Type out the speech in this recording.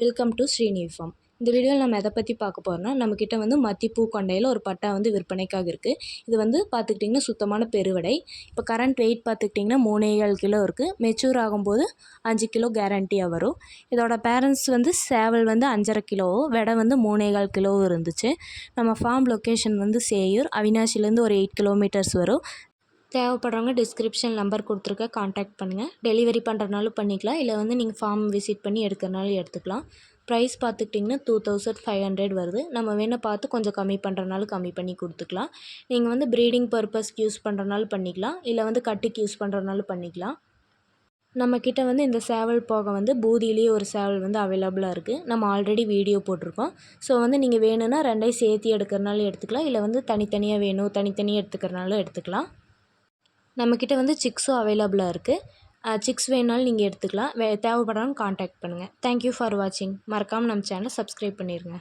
Welcome to Srinidhi form. இந்த வீடியோவில் நம்ம எதை பற்றி பார்க்க போகிறோம்னா, நம்மக்கிட்ட வந்து மத்திப்பூ கொண்டையில் ஒரு பட்டா வந்து விற்பனைக்காக இருக்குது. இது வந்து பார்த்துக்கிட்டிங்கன்னா சுத்தமான பெருவடை. இப்போ கரண்ட் வெயிட் பார்த்துக்கிட்டிங்கன்னா 3.4 கிலோ இருக்குது. மெச்சூர் ஆகும்போது 5 கிலோ கேரண்டியாக வரும். இதோட பேரண்ட்ஸ் வந்து சேவல் வந்து 5.5 கிலோவும் வெடை வந்து 3.4 கிலோவும் இருந்துச்சு. நம்ம ஃபார்ம் லொக்கேஷன் வந்து சேயூர், அவினாசிலேருந்து ஒரு 8 கிலோமீட்டர்ஸ் வரும். தேவைப்படுறவங்க டிஸ்கிரிப்ஷன் நம்பர் கொடுத்துருக்க காண்டாக்ட் பண்ணுங்கள். டெலிவரி பண்ணுறனாலும் பண்ணிக்கலாம், இல்லை வந்து நீங்கள் ஃபார்ம் விசிட் பண்ணி எடுக்கிறனாலும் எடுத்துக்கலாம். ப்ரைஸ் பார்த்துக்கிட்டிங்கன்னா 2500 வருது. நம்ம வேணால் பார்த்து கொஞ்சம் கம்மி பண்ணுறனாலும் கம்மி பண்ணி கொடுத்துக்கலாம். நீங்கள் வந்து ப்ரீடிங் பர்பஸ்க்கு யூஸ் பண்ணுறனாலும் பண்ணிக்கலாம், இல்லை வந்து கட்டுக்கு யூஸ் பண்ணுறனாலும் பண்ணிக்கலாம். நம்மக்கிட்ட வந்து இந்த சேவல் போக வந்து பூதியிலேயே ஒரு சேவல் வந்து அவைலபிளாக இருக்குது. நம்ம ஆல்ரெடி வீடியோ போட்டிருக்கோம். ஸோ வந்து நீங்கள் வேணும்னா ரெண்டையும் சேர்த்து எடுக்கிறனாலும் எடுத்துக்கலாம், இல்லை வந்து தனித்தனியாக வேணும் தனித்தனியாக எடுத்துக்கிறனாலும் எடுத்துக்கலாம். நம்மக்கிட்ட வந்து சிக்ஸும் அவைலபிளாக இருக்குது. சிக்ஸ் வேணாலும் நீங்கள் எடுத்துக்கலாம். தேவைப்படுறவங்க காண்டாக்ட் பண்ணுங்கள். தேங்க்யூ ஃபார் வாட்சிங். மறக்காமல் நம்ம சேனலை சப்ஸ்கிரைப் பண்ணிடுங்க.